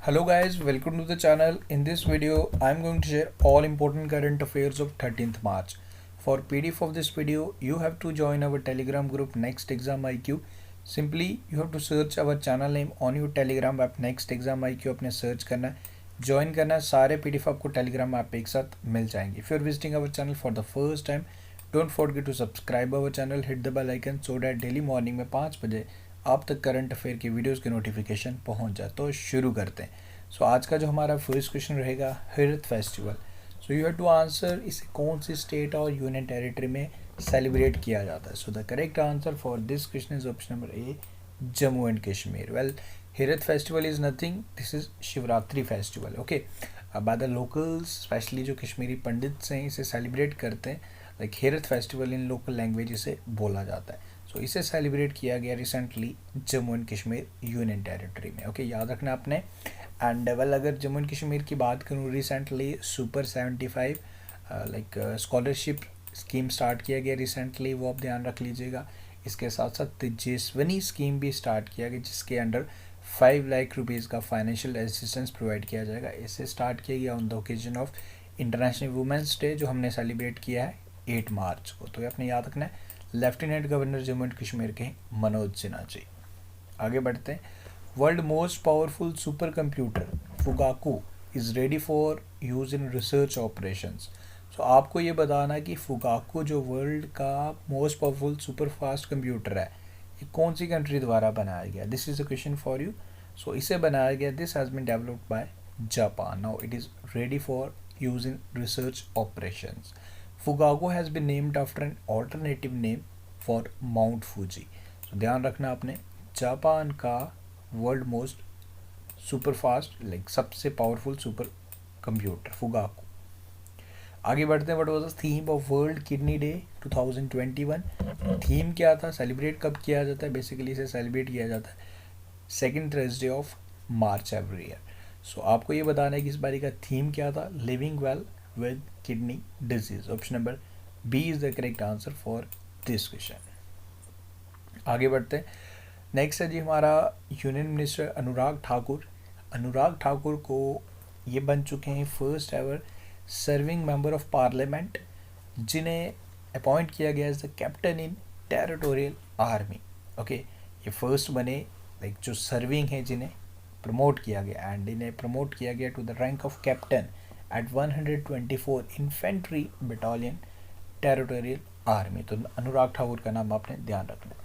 Hello guys, welcome to the channel. In this video, I am going to share all important current affairs of 13th March. For PDF of this video, you have to join our Telegram group Next Exam IQ. Simply, you have to search our channel name on your Telegram app Next Exam IQ अपने search करना है, join करना है, सारे PDF आपको Telegram app पे एक साथ मिल जाएंगे. If you are visiting our channel for the first time, don't forget to subscribe our channel, hit the bell icon so that daily morning में 5 बजे आप तक करंट अफेयर की वीडियोस के नोटिफिकेशन पहुंच जाए. तो शुरू करते हैं. सो आज का जो हमारा फर्स्ट क्वेश्चन रहेगा Herath festival. So you have to answer इसे कौन सी स्टेट और यूनियन टेरिटरी में सेलिब्रेट किया जाता है. So the correct answer for this question is option number A, Jammu and Kashmir. Well, Herath festival is nothing, this is Shivratri festival. Okay, by the locals, specially जो कश्मीरी पंडित हैं इसे सेलिब्रेट करते हैं. Like Herath festival in local language इसे बोला जाता है. सो इसे सेलिब्रेट किया गया recently Jammu and Kashmir union territory में. ओके, याद रखना आपने. एंड वेल, अगर जम्मू एंड कश्मीर की बात करूँ, recently super 75 like scholarship scheme start किया गया रिसेंटली, वो आप ध्यान रख लीजिएगा. इसके साथ साथ तेजस्विनी स्कीम भी स्टार्ट किया गया जिसके अंडर 5 लाख रुपीज़ का फाइनेंशियल असिस्टेंस प्रोवाइड किया जाएगा. इसे स्टार्ट किया गया on the occasion of international women's day जो हमने सेलिब्रेट किया है 8 मार्च को. तो ये आपने याद रखना है. Lieutenant governor Jammu and Kashmir के मनोज सिन्हा जी. आगे बढ़ते हैं. World most powerful super computer Fugaku is ready for use in research operations. So आपको ये बताना है कि फुगाकू जो वर्ल्ड का most powerful super fast computer है, ये कौन सी कंट्री द्वारा बनाया गया. This is a question for you. So इसे बनाया गया, this has been developed by Japan. Now it is ready for use in research operations. Fugaku has been named after an alternative name for Mount Fuji. So ध्यान रखना आपने, Japan का world most super fast like सबसे powerful super computer Fugaku. आगे बढ़ते हैं. What was the theme of world kidney day 2021. Theme क्या था, सेलिब्रेट कब किया जाता है. बेसिकली इसे सेलिब्रेट किया जाता है second Thursday of March every year. So आपको ये बताना है कि इस बारी का थीम क्या था, living well with kidney disease. Option number B is the correct answer for this question. आगे बढ़ते हैं. नेक्स्ट है जी हमारा यूनियन मिनिस्टर अनुराग ठाकुर. अनुराग ठाकुर को ये बन चुके हैं first ever serving member of parliament जिन्हें अपॉइंट किया गया as the captain in territorial army. Okay, ये फर्स्ट बने लाइक जो सर्विंग है जिन्हें प्रमोट किया गया, एंड इन्हें प्रमोट किया गया to the rank of captain at 124 infantry battalion territorial army. तो अनुराग ठाकुर का नाम आपने ध्यान रखना है.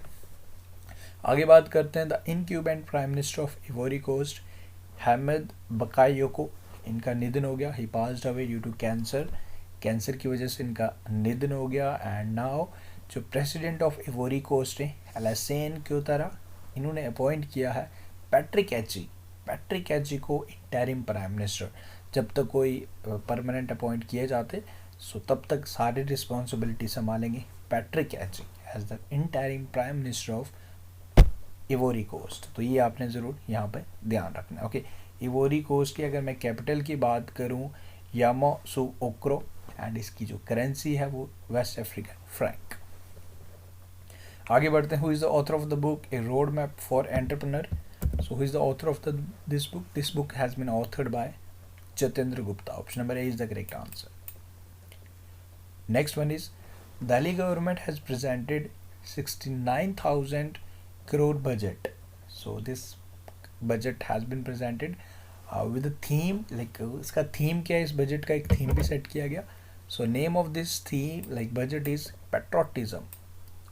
आगे बात करते हैं. The incumbent prime minister of Ivory Coast Hamed Bakayoko, इनका निधन हो गया. He passed away due to cancer. Cancer की वजह से इनका निधन हो गया. एंड नाउ जो प्रेसिडेंट ऑफ इवोरी कोस्ट है एलासेन क्योतारा, इन्होंने अपॉइंट किया है पैट्रिक एची को इंटरिम प्राइम मिनिस्टर. जब तक कोई परमानेंट अपॉइंट किए जाते सो तब तक सारी रिस्पॉन्सिबिलिटी संभालेंगे Patrick Achi as the interim prime minister of Ivory Coast. तो ये आपने ज़रूर यहाँ पे ध्यान रखना है. ओके, इवोरी कोस्ट की अगर मैं कैपिटल की बात करूँ यामोसुओक्रो, एंड इसकी जो करेंसी है वो वेस्ट अफ्रीकन फ्रैंक. आगे बढ़ते हैं. Who is the author of the book a road map for entrepreneur. So who is the author of this book. This book has been authored by Jatendra Gupta. Option number A is the correct answer. Next one is Delhi government has presented 69,000 crore budget. So this budget has been presented with a theme, like इसका theme क्या है, इस budget का एक theme भी set किया गया. So name of this theme like budget is patriotism.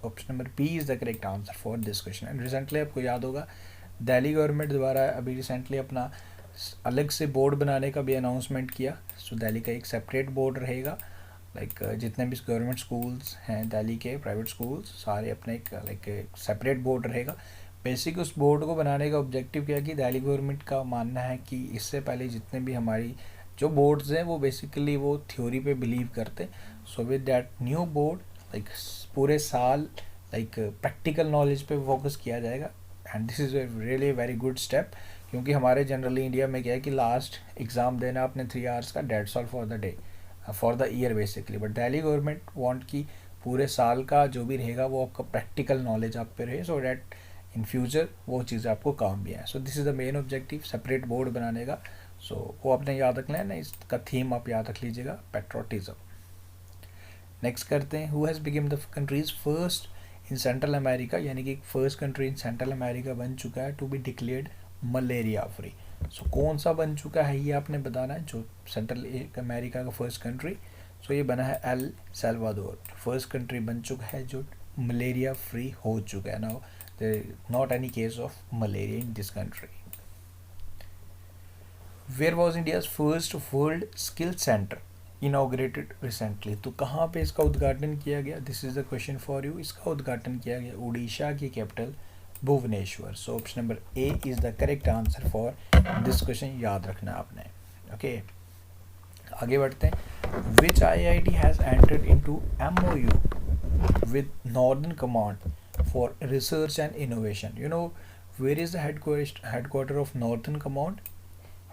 Option number B is the correct answer for this question. And recently आपको याद होगा दिल्ली गवर्नमेंट द्वारा अभी रिसेंटली अपना अलग से बोर्ड बनाने का भी अनाउंसमेंट किया. सो दिल्ली का एक सेपरेट बोर्ड रहेगा. लाइक जितने भी गवर्नमेंट स्कूल्स हैं दिल्ली के, प्राइवेट स्कूल्स, सारे अपने एक लाइक सेपरेट बोर्ड रहेगा. बेसिक उस बोर्ड को बनाने का ऑब्जेक्टिव क्या कि दिल्ली गवर्नमेंट का मानना है कि इससे पहले जितने भी हमारी जो बोर्ड्स हैं वो बेसिकली वो थ्योरी पे बिलीव करते. So with that new board like पूरे साल लाइक प्रैक्टिकल नॉलेज पे फोकस किया जाएगा. And this is really very good step, क्योंकि हमारे जनरली इंडिया में क्या है कि लास्ट एग्ज़ाम देना अपने 3 आवर्स का, that's all for the day for the year basically. But Delhi government want कि पूरे साल का जो भी रहेगा वो आपका प्रैक्टिकल नॉलेज आप पे रहे, सो डैट इन फ्यूचर वो चीज़ें आपको काम भी आए. So this is the main objective, separate board बनाने का. सो वो आपने याद रखना है ना, इसका थीम आप याद रख लीजिएगा, पेट्रोटिज्म. नेक्स्ट करते हैं, who has become the country's first in Central America, यानी कि first country in Central America बन चुका है to be declared malaria free. So कौन सा बन चुका है ये आपने बताना है, जो सेंट्रल अमेरिका का फर्स्ट कंट्री. सो ये बना है एल सल्वाडोर. फर्स्ट कंट्री बन चुका है जो मलेरिया फ्री हो चुका है. Now there not any case of malaria in this country. Where was India's first world skill centre inaugurated recently. तो कहाँ पे इसका उद्घाटन किया गया, this is the question for you. इसका उद्घाटन किया गया उड़ीसा की capital Bhubaneswar. So option number A is the correct answer for this question, याद रखना आपने. ओके, आगे बढ़ते हैं. Which IIT has entered into MOU with northern command for research and innovation. You know where is the headquarter of northern command.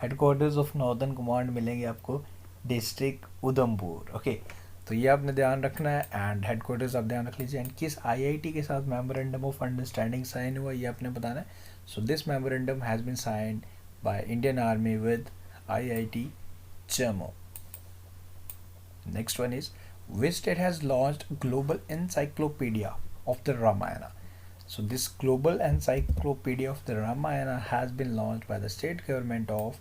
Headquarters of northern command मिलेंगे आपको district Udhampur. Okay, तो ये आपने ध्यान रखना है एंड हेडक्वार्टर्स आप ध्यान रख लीजिए. एंड किस IIT के साथ मेमोरेंडम ऑफ अंडरस्टैंडिंग साइन हुआ ये आपने बताना है. So this memorandum has been signed by Indian army with IIT Jammu. Next one is, which state has launched global encyclopedia of the Ramayana. So this global encyclopedia of the Ramayana has been launched by the state government of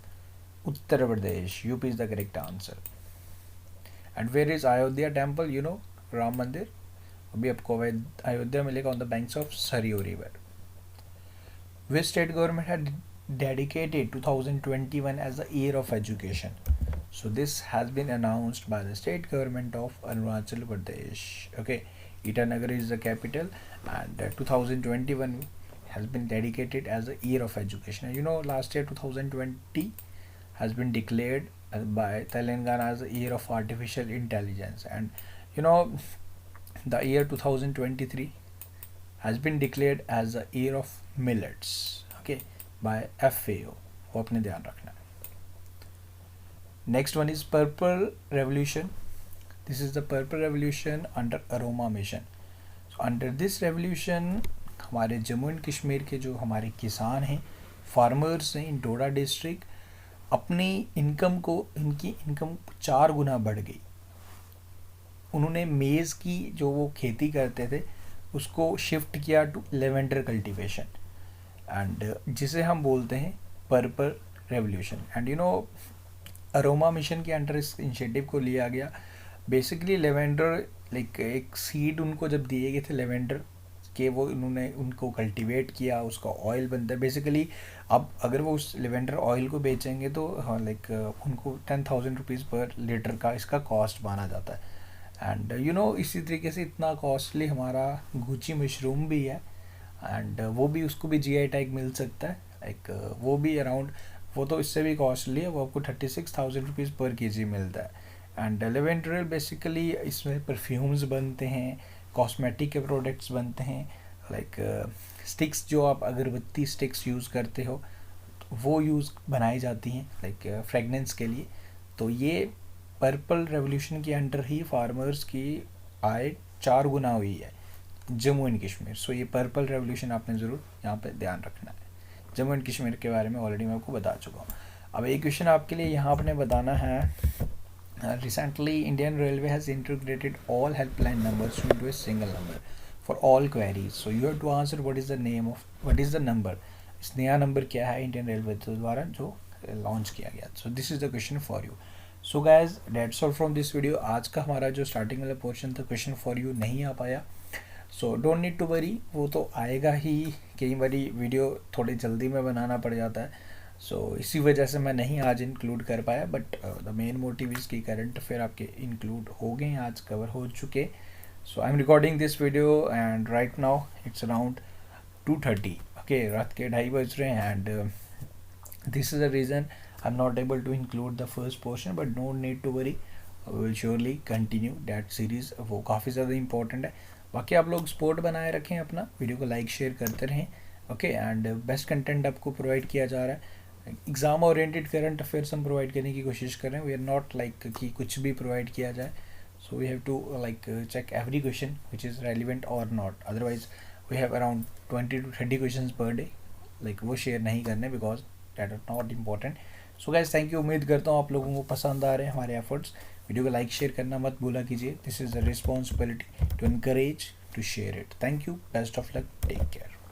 Uttar Pradesh. UP is the correct answer. And where is Ayodhya temple? You know, Ram Mandir. अभी आपको अयोध्या मिलेगा on the banks of Saryu River. Which state government had dedicated 2021 as the year of education? So this has been announced by the state government of Arunachal Pradesh. Okay, Itanagar is the capital, and 2021 has been dedicated as the year of education. And you know, last year 2020 has been declared by Telangana as the year of artificial intelligence, and you know, the year 2023 has been declared as the year of millets. Okay, by FAO. वो अपने ध्यान रखना है. Next one is Purple Revolution. This is the Purple Revolution under Aroma Mission. So under this revolution, हमारे Jammu and Kashmir के जो हमारे किसान हैं, फार्मर्स हैं इन डोडा डिस्ट्रिक्ट, अपनी इनकम को, इनकी इनकम 4 गुना बढ़ गई. उन्होंने मेज़ की जो वो खेती करते थे उसको शिफ्ट किया टू लेवेंडर कल्टीवेशन, एंड जिसे हम बोलते हैं purple revolution. And you know, aroma mission के अंडर इस इनिशिएटिव को लिया गया. बेसिकली लेवेंडर लाइक एक सीड उनको जब दिए गए थे लेवेंडर के, वो उन्होंने उनको कल्टीवेट किया, उसका ऑयल बनता है बेसिकली. अब अगर वो उस लेवेंडर ऑयल को बेचेंगे तो लाइक उनको 10,000 रुपीज़ पर लीटर का इसका कॉस्ट माना जाता है. एंड यू नो, इसी तरीके से इतना कॉस्टली हमारा गुची मशरूम भी है, एंड वो भी, उसको भी GI टैग मिल सकता है. लाइक वो भी अराउंड, वो तो इससे भी कॉस्टली है, वो आपको 36,000 रुपीज़ पर kg मिलता है. एंड लेवेंडर बेसिकली इसमें परफ्यूम्स बनते हैं, कॉस्मेटिक के प्रोडक्ट्स बनते हैं, लाइक स्टिक्स, जो आप अगरबत्ती स्टिक्स यूज़ करते हो वो यूज़ बनाई जाती हैं लाइक फ्रेगनेंस के लिए. तो ये पर्पल रेवोल्यूशन के अंडर ही फार्मर्स की आय 4 गुना हुई है जम्मू एंड कश्मीर. सो ये पर्पल रेवोल्यूशन आपने ज़रूर यहाँ पे ध्यान रखना है. जम्मू एंड कश्मीर के बारे में ऑलरेडी मैं आपको बता चुका हूँ. अब एक क्वेश्चन आपके लिए यहाँ आपने बताना है. Recently Indian railway has integrated all helpline numbers into a single number for all queries. So you have to answer what is the name of, what is the number. इस नया नंबर क्या है इंडियन रेलवे द्वारा जो launch किया गया. So this is the question for you. So guys, that's all from this video. आज का हमारा जो स्टार्टिंग वाला पोर्शन था क्वेश्चन फॉर यू नहीं आ पाया. So don't need to worry, वो तो आएगा ही. कई बारी वीडियो थोड़ी जल्दी में बनाना पड़ जाता है, सो इसी वजह से मैं नहीं आज इंक्लूड कर पाया. But the main motive is की करंट अफेयर आपके इंक्लूड हो गए, आज कवर हो चुके. So I am recording this video and right now it's around 2:30. Okay, रात के 2:30 बज रहे हैं. And this is the reason I am not able to include the first portion. But don't need to worry, I will surely continue that series. वो काफ़ी ज़्यादा important है. बाकी आप लोग सपोर्ट बनाए रखें अपना, वीडियो को लाइक शेयर करते रहें. ओके, एंड बेस्ट कंटेंट आपको प्रोवाइड किया जा रहा है. एग्ज़ाम ओरिएंटेड करंट अफेयर्स हम प्रोवाइड करने की कोशिश कर रहे हैं. वी आर नॉट लाइक कि कुछ भी प्रोवाइड किया जाए. So we have to like check every question which is relevant और not. Otherwise we have around 20 to 30 questions per day, like वो शेयर नहीं करने because that are not important. So guys thank you. उम्मीद करता हूँ आप लोगों को पसंद आ रहे हैं हमारे एफर्ट्स. वीडियो को लाइक शेयर करना मत भूला कीजिए. This is a responsibility to encourage to share it. Thank you. Best of luck. Take care.